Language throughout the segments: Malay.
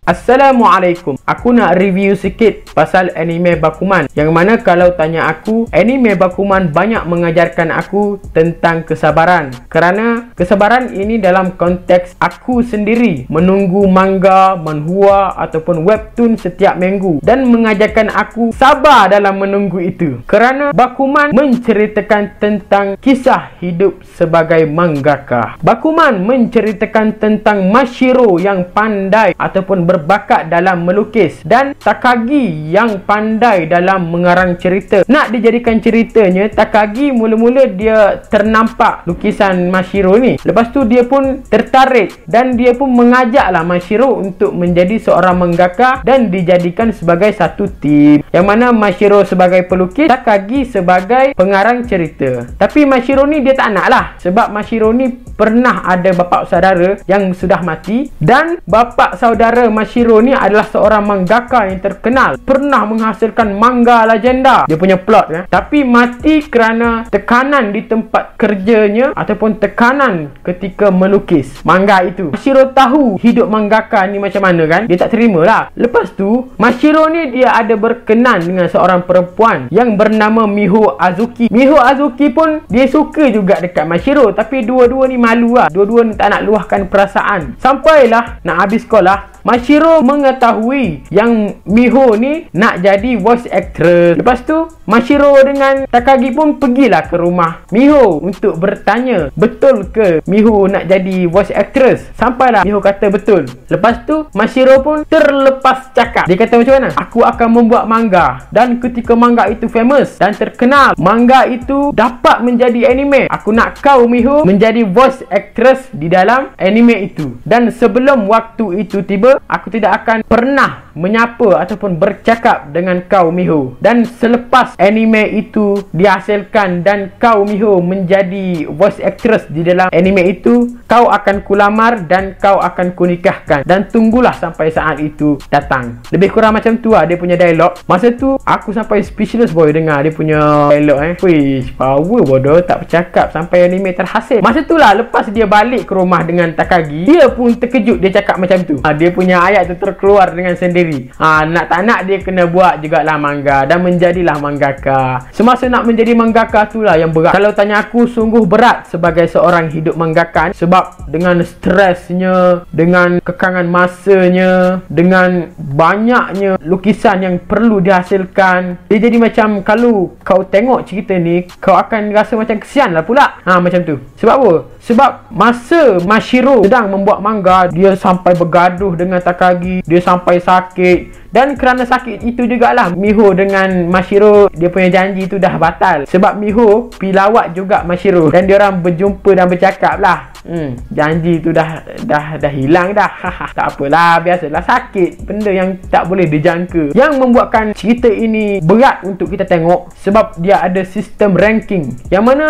Assalamualaikum. Aku nak review sikit pasal anime Bakuman. Yang mana kalau tanya aku, anime Bakuman banyak mengajarkan aku tentang kesabaran. Kerana kesabaran ini dalam konteks aku sendiri menunggu manga, manhwa ataupun webtoon setiap minggu, dan mengajarkan aku sabar dalam menunggu itu. Kerana Bakuman menceritakan tentang kisah hidup sebagai mangaka. Bakuman menceritakan tentang Mashiro yang pandai ataupun berbakat dalam melukis, dan Takagi yang pandai dalam mengarang cerita. Nak dijadikan ceritanya, Takagi mula-mula dia ternampak lukisan Mashiro ni. Lepas tu dia pun tertarik dan dia pun mengajaklah Mashiro untuk menjadi seorang mangaka dan dijadikan sebagai satu tim. Yang mana Mashiro sebagai pelukis, Takagi sebagai pengarang cerita. Tapi Mashiro ni dia tak nak lah, sebab Mashiro ni pernah ada bapa saudara yang sudah mati, dan bapa saudara Mashiro ni adalah seorang mangaka yang terkenal, pernah menghasilkan manga legenda. Dia punya plot tapi mati kerana tekanan di tempat kerjanya ataupun tekanan ketika melukis manga itu. Mashiro tahu hidup mangaka ni macam mana kan, dia tak terima lah. Lepas tu Mashiro ni dia ada berkenan dengan seorang perempuan yang bernama Miho Azuki. Miho Azuki pun dia suka juga dekat Mashiro, tapi dua-dua ni malu lah, dua-dua ni tak nak luahkan perasaan. Sampailah nak habis sekolah, Mashiro mengetahui yang Miho ni nak jadi voice actress. Lepas tu Mashiro dengan Takagi pun pergilah ke rumah Miho untuk bertanya, betul ke Miho nak jadi voice actress? Sampailah Miho kata betul. Lepas tu Mashiro pun terlepas cakap. Dia kata macam mana? Aku akan membuat manga, dan ketika manga itu famous dan terkenal, manga itu dapat menjadi anime, aku nak kau Miho menjadi voice actress di dalam anime itu. Dan sebelum waktu itu tiba, aku tidak akan pernah menyapa ataupun bercakap dengan kau Miho. Dan selepas anime itu dihasilkan dan kau Miho menjadi voice actress di dalam anime itu, kau akan kulamar dan kau akan kunikahkan, dan tunggulah sampai saat itu datang. Lebih kurang macam tu lah dia punya dialog. Masa tu aku sampai speechless boy dengar dia punya dialog Wish, power bodoh, tak bercakap sampai anime terhasil. Masa tu lah lepas dia balik ke rumah dengan Takagi, dia pun terkejut dia cakap macam tu. Dia punya ayat tu terkeluar dengan sendiri. Nak tak nak dia kena buat jugalah manga dan menjadilah mangaka. Semasa nak menjadi mangaka tu lah yang berat. Kalau tanya aku, sungguh berat sebagai seorang hidup mangaka, sebab dengan stresnya, dengan kekangan masanya, dengan banyaknya lukisan yang perlu dihasilkan, dia jadi macam kalau kau tengok cerita ni, kau akan rasa macam kesian lah pula. Macam tu. Sebab apa? Sebab masa Mashiro sedang membuat manga, dia sampai bergaduh dengan Takagi, dia sampai sakit. Dan kerana sakit itu jugalah Miho dengan Mashiro, dia punya janji tu dah batal. Sebab Miho pergi lawat juga Mashiro, dan diorang berjumpa dan bercakap lah, janji tu dah hilang dah. Tak apalah, biasalah sakit, benda yang tak boleh dijangka. Yang membuatkan cerita ini berat untuk kita tengok, sebab dia ada sistem ranking. Yang mana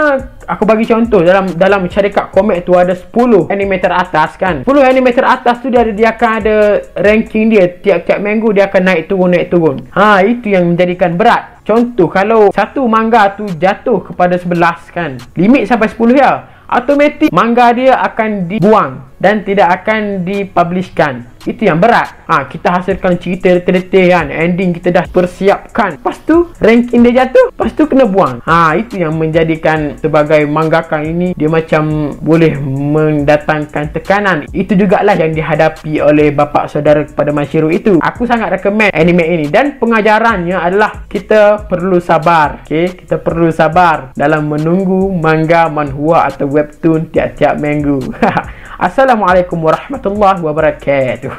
aku bagi contoh, dalam syarikat komik tu ada 10 anime teratas kan. 10 anime teratas tu dia akan ada ranking dia. Tiap-tiap minggu dia akan naik turun. Itu yang menjadikan berat. Contoh, kalau satu manga tu jatuh kepada 11 kan, limit sampai 10 ya, automatik manga dia akan dibuang dan tidak akan dipublishkan. Itu yang berat. Kita hasilkan cerita detail-detail kan, ending kita dah persiapkan, lepas tu ranking dia jatuh, lepas tu kena buang. Itu yang menjadikan sebagai mangaka ini dia macam boleh mendatangkan tekanan. Itu jugalah yang dihadapi oleh bapa saudara kepada Mashiro itu. Aku sangat recommend anime ini, dan pengajarannya adalah kita perlu sabar. Kita perlu sabar dalam menunggu manga, manhwa atau webtoon tiap-tiap minggu. Assalamualaikum warahmatullahi wabarakatuh.